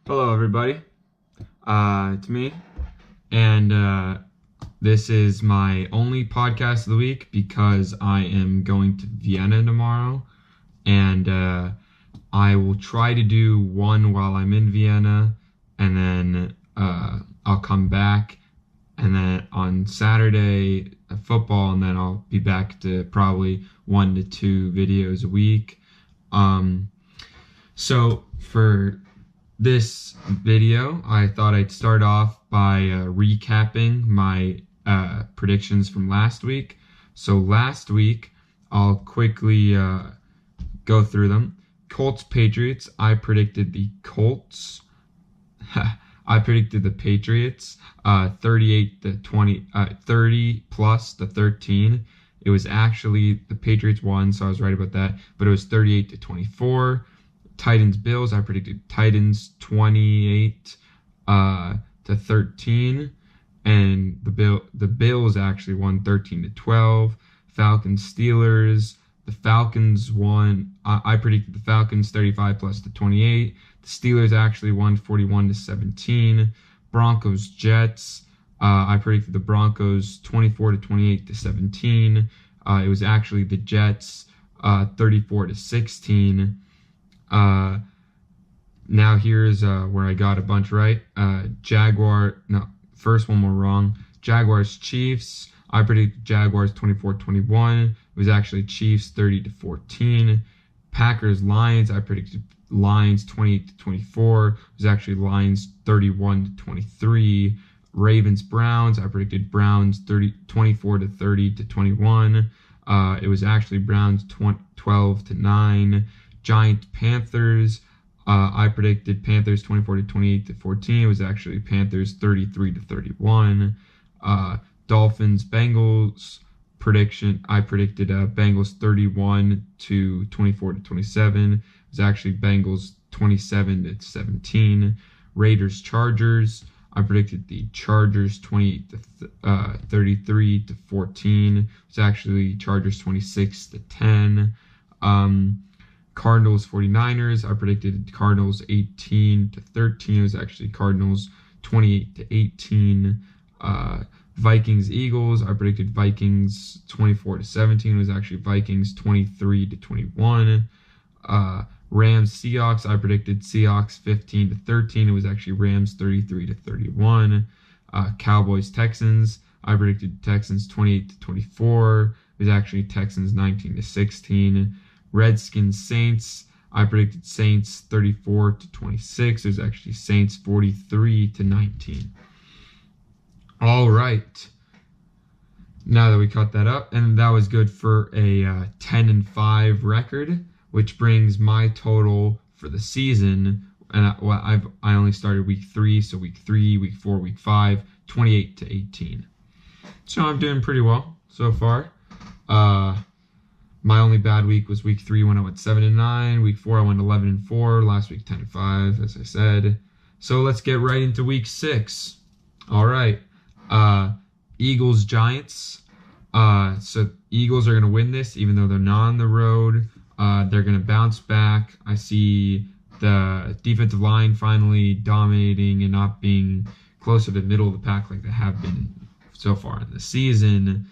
Hello, everybody. It's me, and this is my only podcast of the week because I am going to Vienna tomorrow, and I will try to do one while I'm in Vienna, and then I'll come back, and then on Saturday football, and then I'll be back to probably 1 to 2 videos a week. So for this video, I thought I'd start off by recapping my predictions from last week. So last week, I'll quickly go through them. Colts Patriots, I predicted the Colts. I predicted the Patriots 38 to 20, 30 plus to 13. It was actually the Patriots won, so I was right about that, but it was 38 to 24. Titans Bills, I predicted Titans 28 to 13, and the Bills actually won 13 to 12. Falcons Steelers, the Falcons won. I predicted the Falcons 35 plus to 28. The Steelers actually won 41 to 17. Broncos Jets, I predicted the Broncos 24 to 28 to 17. It was actually the Jets 34 to 16. Now here's where I got a bunch right. First one were wrong. Jaguars Chiefs. I predicted Jaguars 24-21. It was actually Chiefs 30 to 14. Packers Lions. I predicted Lions 28 to 24. It was actually Lions 31 to 23. Ravens Browns. I predicted Browns 24 to 30 to 21. It was actually Browns 12 to 9. Giants Panthers. I predicted Panthers 24 to 28 to 14. It was actually Panthers 33 to 31. Dolphins Bengals prediction. I predicted Bengals 31 to 24 to 27. It was actually Bengals 27 to 17. Raiders Chargers. I predicted the Chargers 28 to 33 to 14. It was actually Chargers 26 to 10. Cardinals 49ers. I predicted Cardinals 18 to 13. It was actually Cardinals 28 to 18. Vikings Eagles. I predicted Vikings 24 to 17. It was actually Vikings 23 to 21. Rams Seahawks. I predicted Seahawks 15 to 13. It was actually Rams 33 to 31. Cowboys Texans. I predicted Texans 28 to 24. It was actually Texans 19 to 16. Redskins Saints. I predicted Saints 34 to 26. It was actually Saints 43 to 19. All right. Now that we cut that up, and that was good for a 10-5 record, which brings my total for the season. And I only started week 3, so week 3, week 4, week 5, 28 to 18. So I'm doing pretty well so far. My only bad week was week 3 when I went 7-9. Week 4 I went 11-4. Last week 10-5, as I said. So let's get right into week 6. All right. Eagles Giants. So Eagles are gonna win this, even though they're not on the road. They're gonna bounce back. I see the defensive line finally dominating and not being closer to the middle of the pack like they have been so far in the season.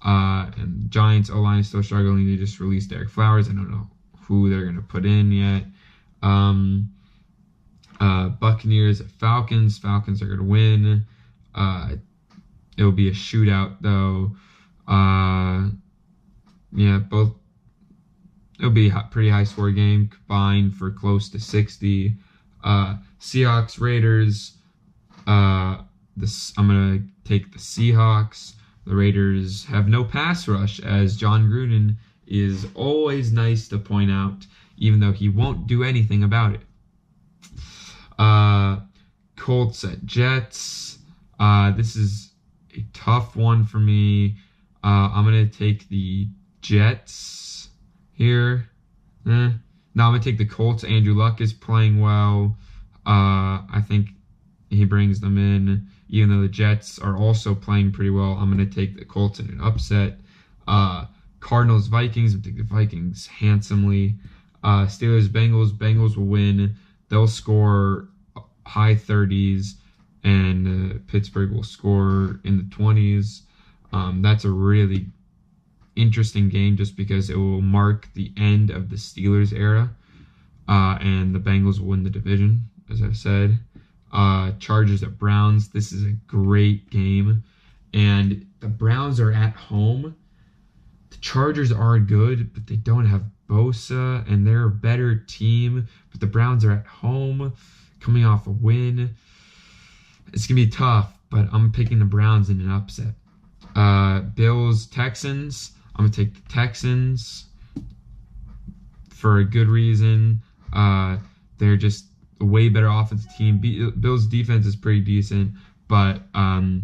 And Giants O-line is still struggling. They just released Derek Flowers. I don't know who they're going to put in yet. Buccaneers at Falcons. Falcons are going to win. It'll be a shootout, though. Both. It'll be a pretty high-score game, combined for close to 60. Seahawks Raiders. I'm going to take the Seahawks. The Raiders have no pass rush, as John Gruden is always nice to point out, even though he won't do anything about it. Colts at Jets. This is a tough one for me. I'm going to take the Jets here. No, I'm going to take the Colts. Andrew Luck is playing well. I think he brings them in. Even though the Jets are also playing pretty well, I'm going to take the Colts in an upset. Cardinals Vikings. I'm taking the Vikings handsomely. Steelers Bengals. Bengals will win. They'll score high 30s, and Pittsburgh will score in the 20s. That's a really interesting game just because it will mark the end of the Steelers era, and the Bengals will win the division, as I've said. Chargers at Browns. This is a great game, and the Browns are at home. The Chargers are good, but they don't have Bosa, and they're a better team, but the Browns are at home, coming off a win. It's going to be tough, but I'm picking the Browns in an upset. Bills, Texans. I'm going to take the Texans for a good reason. They're just a way better offensive team. Bills' defense is pretty decent, but I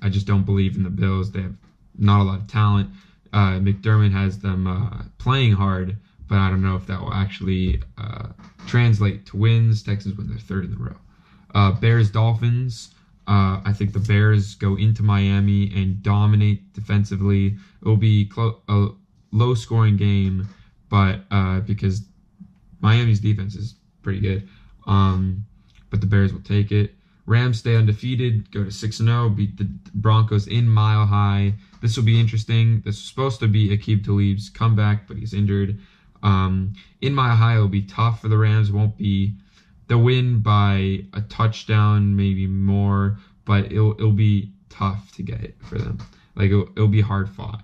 just don't believe in the Bills. They have not a lot of talent. McDermott has them playing hard, but I don't know if that will actually translate to wins. Texans win their third in a row. Bears, Dolphins. I think the Bears go into Miami and dominate defensively. It will be a low-scoring game, but because Miami's defense is pretty good, but the Bears will take it. Rams stay undefeated, go to 6-0, beat the Broncos in Mile High. This will be interesting. This was supposed to be Aqib Talib's comeback, but he's injured. In Mile High, it will be tough for the Rams. They'll win by a touchdown, maybe more, but it'll be tough to get it for them. Like it'll be hard fought.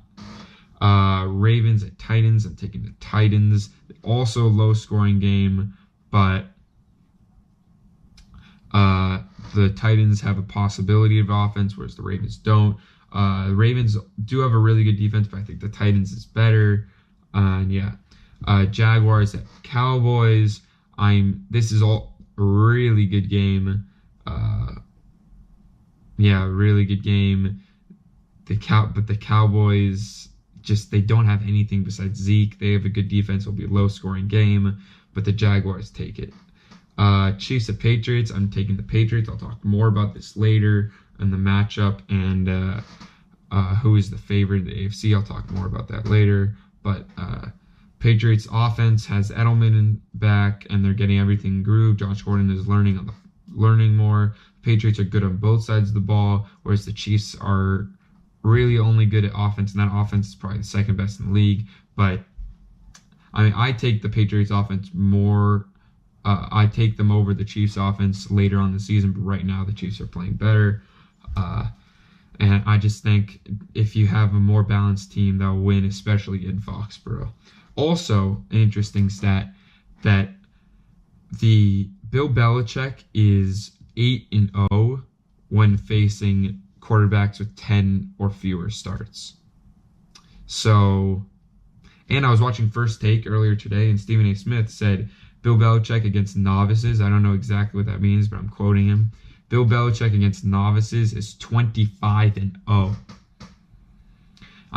Ravens at Titans. I'm taking the Titans. Also low scoring game, but the Titans have a possibility of offense, whereas the Ravens don't. The Ravens do have a really good defense, but I think the Titans is better. Jaguars at Cowboys. This is all a really good game. Really good game. But the Cowboys they don't have anything besides Zeke. They have a good defense. It'll be a low scoring game, but the Jaguars take it. Chiefs at Patriots. I'm taking the Patriots. I'll talk more about this later in the matchup and who is the favorite in the AFC. I'll talk more about that later. But Patriots offense has Edelman back, and they're getting everything grooved. Josh Gordon is learning more. Patriots are good on both sides of the ball, whereas the Chiefs are really only good at offense, and that offense is probably the second best in the league. But I take the Patriots offense more. I take them over the Chiefs offense later on the season, but right now the Chiefs are playing better. And I just think if you have a more balanced team, they'll win, especially in Foxborough. Also, an interesting stat that the Bill Belichick is 8-0 when facing quarterbacks with 10 or fewer starts. So, and I was watching First Take earlier today, and Stephen A. Smith said Bill Belichick against novices. I don't know exactly what that means, but I'm quoting him. Bill Belichick against novices is 25-0.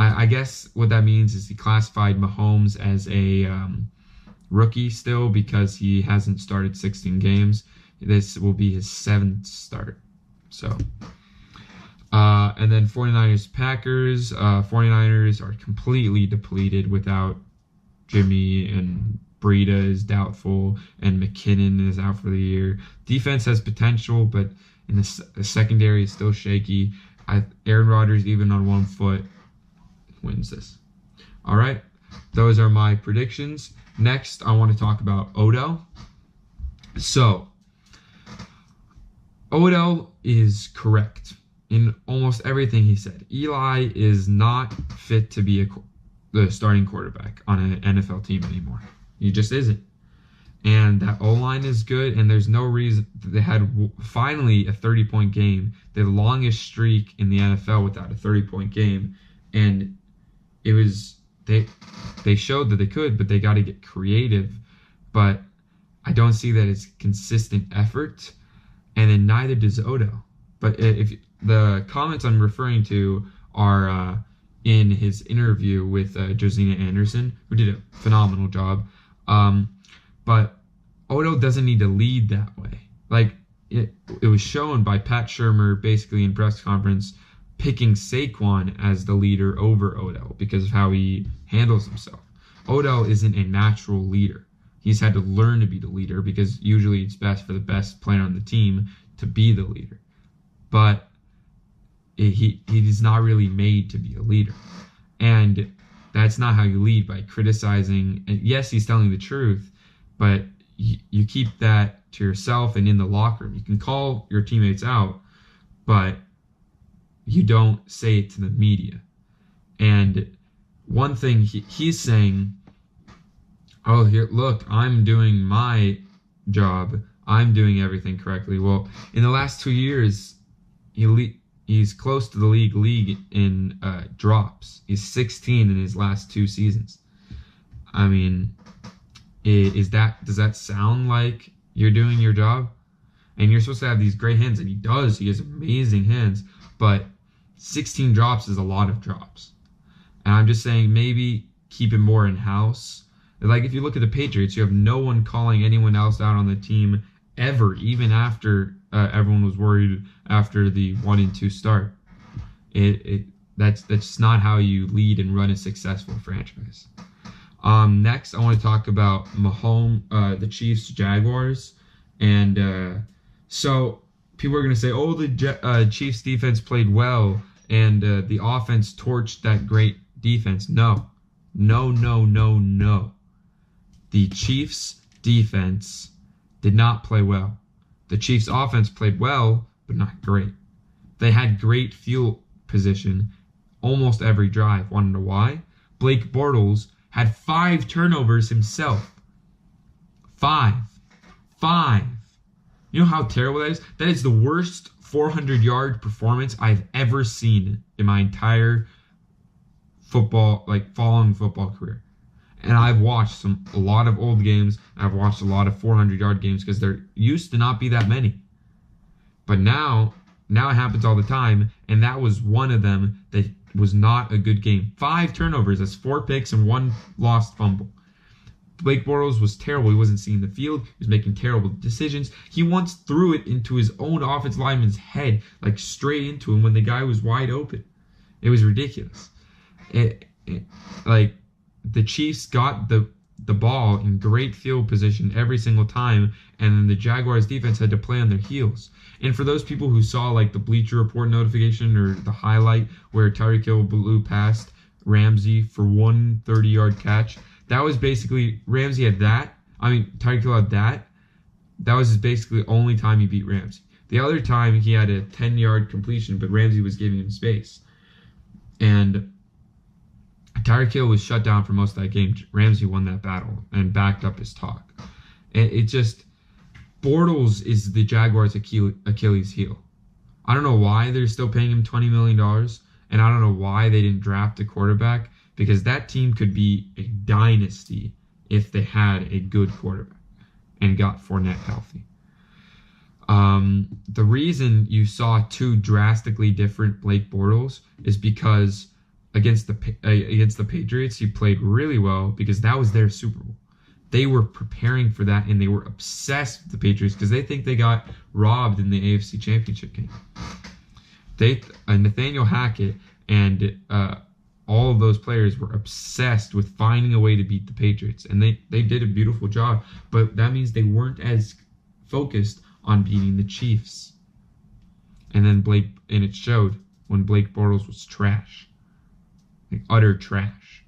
I guess what that means is he classified Mahomes as a rookie still because he hasn't started 16 games. This will be his 7th start. So, and then 49ers Packers. 49ers are completely depleted without Jimmy, and Breida is doubtful, and McKinnon is out for the year. Defense has potential, but in the secondary is still shaky. Aaron Rodgers, even on one foot, wins this. All right, those are my predictions. Next, I want to talk about Odell. So, Odell is correct in almost everything he said. Eli is not fit to be the starting quarterback on an NFL team anymore. He just isn't. And that O-line is good, and there's no reason. They had finally a 30-point game, the longest streak in the NFL without a 30-point game, and it was they showed that they could, but they got to get creative. But I don't see that it's consistent effort, and then neither does Odell. But if the comments I'm referring to are in his interview with Josina Anderson, who did a phenomenal job. But Odell doesn't need to lead that way. Like it was shown by Pat Shurmur basically in press conference picking Saquon as the leader over Odell because of how he handles himself. Odell isn't a natural leader. He's had to learn to be the leader because usually it's best for the best player on the team to be the leader. But he is not really made to be a leader. And that's not how you lead, by criticizing. And yes, he's telling the truth, but you keep that to yourself and in the locker room. You can call your teammates out, but you don't say it to the media. And one thing he's saying, oh, here, look, I'm doing my job. I'm doing everything correctly. Well, in the last 2 years, he's close to the league in drops. He's 16 in his last 2 seasons. I mean, does that sound like you're doing your job? And you're supposed to have these great hands, and he does. He has amazing hands, but 16 drops is a lot of drops. And I'm just saying, maybe keep it more in-house. Like, if you look at the Patriots, you have no one calling anyone else out on the team ever, even after everyone was worried after the 1-2 start. That's just not how you lead and run a successful franchise. Next, I want to talk about the Chiefs Jaguars, and so people are going to say, "Oh, the Chiefs defense played well, and the offense torched that great defense." No. The Chiefs defense did not play well. The Chiefs offense played well, but not great. They had great field position almost every drive. Want to know why? Blake Bortles had 5 turnovers himself. 5. You know how terrible that is? That is the worst 400-yard performance I've ever seen in my entire following football career. And I've watched a lot of old games. I've watched a lot of 400-yard games because there used to not be that many. But now it happens all the time, and that was one of them that was not a good game. 5 turnovers, that's 4 picks and 1 lost fumble. Blake Bortles was terrible. He wasn't seeing the field. He was making terrible decisions. He once threw it into his own offensive lineman's head, like straight into him when the guy was wide open. It was ridiculous. The Chiefs got the ball in great field position every single time, and then the Jaguars defense had to play on their heels. And for those people who saw like the Bleacher Report notification or the highlight where Tyreek Hill blew past Ramsey for 1 30-yard catch, that was basically Ramsey had that. Tyreek Hill had that. That was basically the only time he beat Ramsey. The other time he had a 10-yard completion, but Ramsey was giving him space. And Tyreek Hill was shut down for most of that game. Ramsey won that battle and backed up his talk. Bortles is the Jaguars' Achilles heel. I don't know why they're still paying him $20 million, and I don't know why they didn't draft a quarterback, because that team could be a dynasty if they had a good quarterback and got Fournette healthy. The reason you saw 2 drastically different Blake Bortles is because against the Patriots, he played really well because that was their Super Bowl. They were preparing for that, and they were obsessed with the Patriots because they think they got robbed in the AFC Championship game. Nathaniel Hackett and all of those players were obsessed with finding a way to beat the Patriots, and they did a beautiful job, but that means they weren't as focused on beating the Chiefs. And it showed when Blake Bortles was trash. Like utter trash.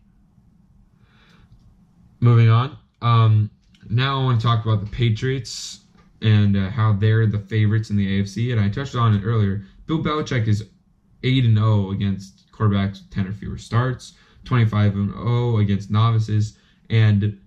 Moving on. Now I want to talk about the Patriots and how they're the favorites in the AFC. And I touched on it earlier. Bill Belichick is 8-0 against quarterbacks with 10 or fewer starts, 25-0 against novices, and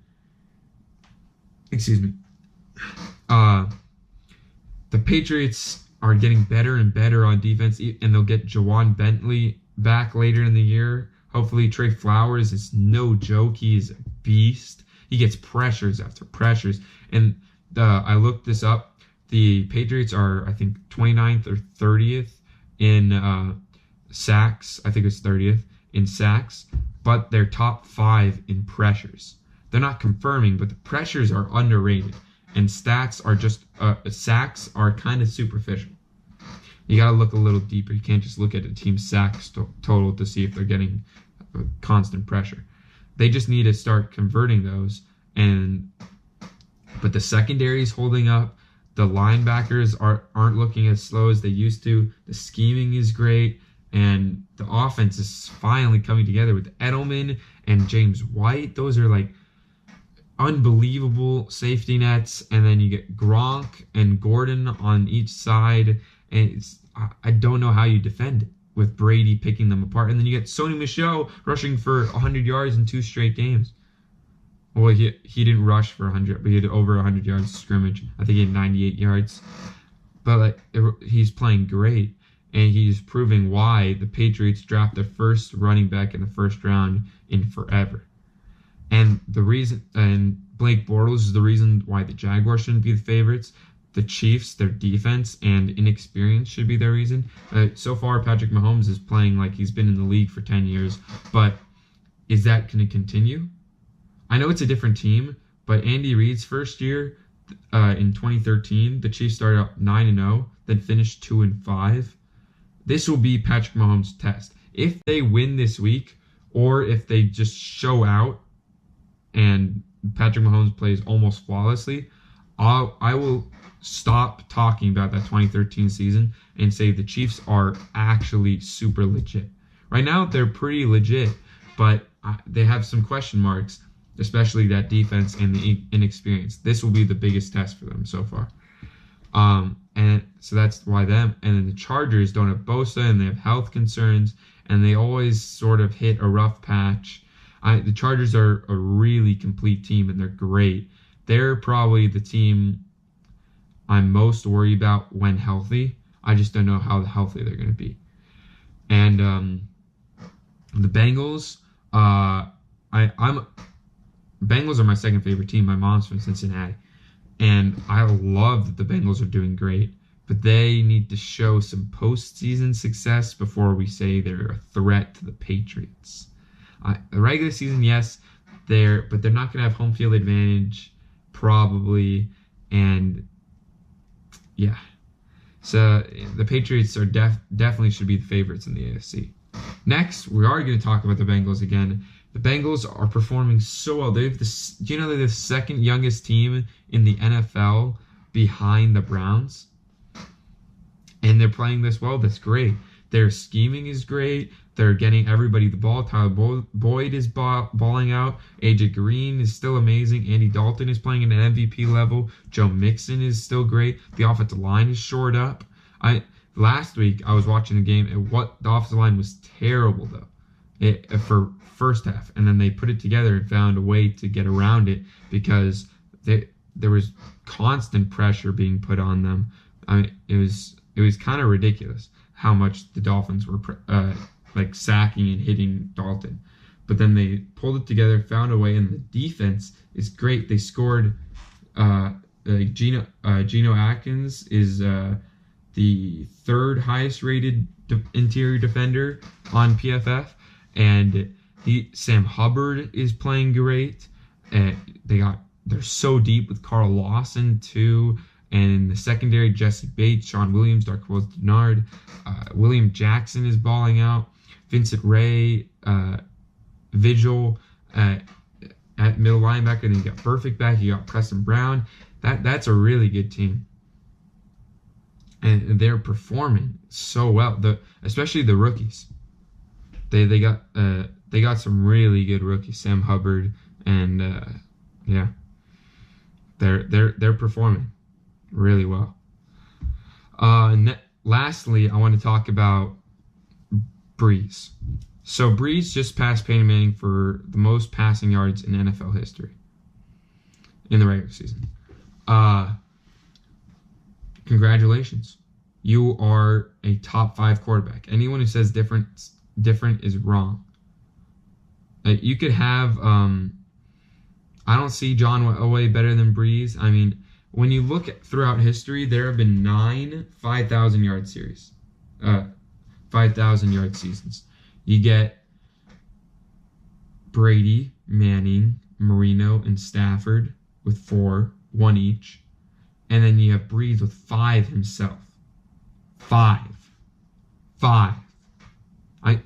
the Patriots are getting better and better on defense, and they'll get Jawan Bentley back later in the year. Hopefully, Trey Flowers is no joke. He's a beast. He gets pressures after pressures. And I looked this up. The Patriots are, I think, 29th or 30th in sacks. I think it's 30th in sacks. But they're top 5 in pressures. They're not confirming, but the pressures are underrated. And stats are just, sacks are kind of superficial. You got to look a little deeper. You can't just look at a team's sacks total to see if they're getting constant pressure. They just need to start converting those, and But the secondary is holding up. The linebackers aren't looking as slow as they used to. The scheming is great. And the offense is finally coming together with Edelman and James White. Those are like unbelievable safety nets. And then you get Gronk and Gordon on each side. And I don't know how you defend it with Brady picking them apart. And then you get Sony Michel rushing for 100 yards in 2 straight games. Well, he didn't rush for 100, but he had over 100 yards of scrimmage. I think he had 98 yards. But he's playing great, and he's proving why the Patriots draft their first running back in the first round in forever. And Blake Bortles is the reason why the Jaguars shouldn't be the favorites. The Chiefs, their defense and inexperience should be their reason. So far, Patrick Mahomes is playing like he's been in the league for 10 years. But is that going to continue? I know it's a different team, but Andy Reid's first year in 2013, the Chiefs started out 9-0, then finished 2-5. This will be Patrick Mahomes' test. If they win this week, or if they just show out and Patrick Mahomes plays almost flawlessly, I will stop talking about that 2013 season and say the Chiefs are actually super legit. Right now, they're pretty legit, but they have some question marks, especially that defense and the inexperience. This will be the biggest test for them so far. And so that's why them. And then the Chargers don't have Bosa, and they have health concerns, and they always sort of hit a rough patch. The Chargers are a really complete team, and they're great. They're probably the team I'm most worried about when healthy. I just don't know how healthy they're going to be. And the Bengals, Bengals are my second favorite team. My mom's from Cincinnati. And I love that the Bengals are doing great. But they need to show some postseason success before we say they're a threat to the Patriots. The regular season, yes, but they're not going to have home field advantage, probably. And, yeah. So the Patriots are definitely should be the favorites in the AFC. Next, we are going to talk about the Bengals again. The Bengals are performing so well. Do you know they're the second youngest team in the NFL behind the Browns? And they're playing this well. That's great. Their scheming is great. They're getting everybody the ball. Tyler Boyd is balling out. AJ Green is still amazing. Andy Dalton is playing at an MVP level. Joe Mixon is still great. The offensive line is shored up. Last week, I was watching the game, and the offensive line was terrible, though, for first half. And then they put it together and found a way to get around it because there was constant pressure being put on them. I mean, it was kind of ridiculous how much the Dolphins were sacking and hitting Dalton. But then they pulled it together, found a way, and the defense is great. They scored. Geno Atkins is the third highest rated interior defender on PFF, and Sam Hubbard is playing great. They're so deep with Carl Lawson too. And in the secondary, Jesse Bates, Sean Williams, Darqueze Dennard, William Jackson is balling out. Vincent Ray, Vigil at middle linebacker. Then you got Perfect back. You got Preston Brown. That's a really good team, and they're performing so well. Especially the rookies. They got some really good rookies. Sam Hubbard and yeah, they're performing really well. Lastly, I want to talk about Brees. So Brees just passed Peyton Manning for the most passing yards in NFL history in the regular season. Congratulations. You are a top 5 quarterback. Anyone who says different is wrong. You could have I don't see John Elway better than Brees. I mean, when you look throughout history, there have been 9 5,000-yard series. 5,000-yard seasons. You get Brady, Manning, Marino, and Stafford with 4, 1 each. And then you have Brees with 5 himself. 5.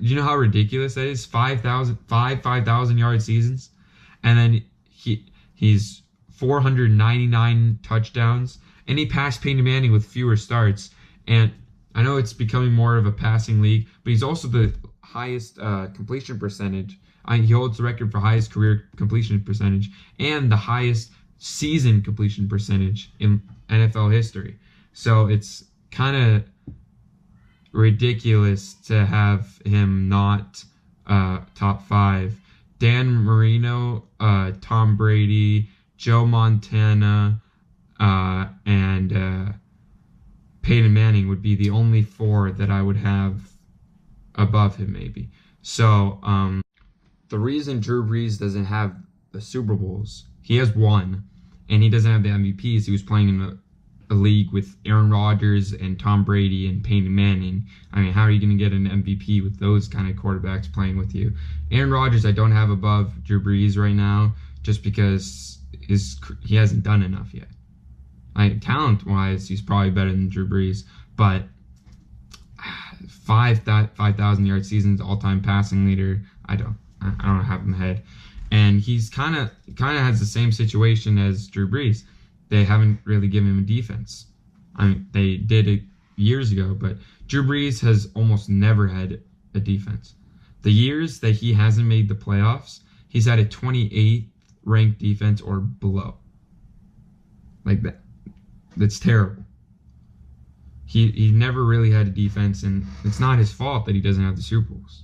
You know how ridiculous that is? 5,000-yard seasons. And then he's 499 touchdowns, and he passed Peyton Manning with fewer starts. And I know it's becoming more of a passing league, but he's also the highest completion percentage. He holds the record for highest career completion percentage and the highest season completion percentage in NFL history. So it's kind of ridiculous to have him not top 5. Dan Marino, Tom Brady, Joe Montana, and Peyton Manning would be the only 4 that I would have above him, maybe. So the reason Drew Brees doesn't have the Super Bowls, he has 1, and he doesn't have the MVPs. He was playing in a league with Aaron Rodgers and Tom Brady and Peyton Manning. I mean, how are you going to get an MVP with those kind of quarterbacks playing with you? Aaron Rodgers I don't have above Drew Brees right now, just because he hasn't done enough yet. Talent-wise, he's probably better than Drew Brees, but 5,000-yard seasons, all-time passing leader, I don't have him ahead. And he's kind of has the same situation as Drew Brees. They haven't really given him a defense. I mean, they did it years ago, but Drew Brees has almost never had a defense. The years that he hasn't made the playoffs, he's had a 28th ranked defense or below. Like that. That's terrible. He never really had a defense, and it's not his fault that he doesn't have the Super Bowls.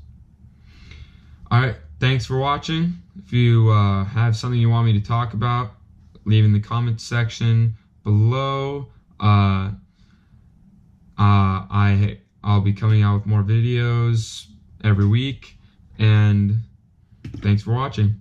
All right, thanks for watching. If you have something you want me to talk about, leave in the comments section below. I'll be coming out with more videos every week, and thanks for watching.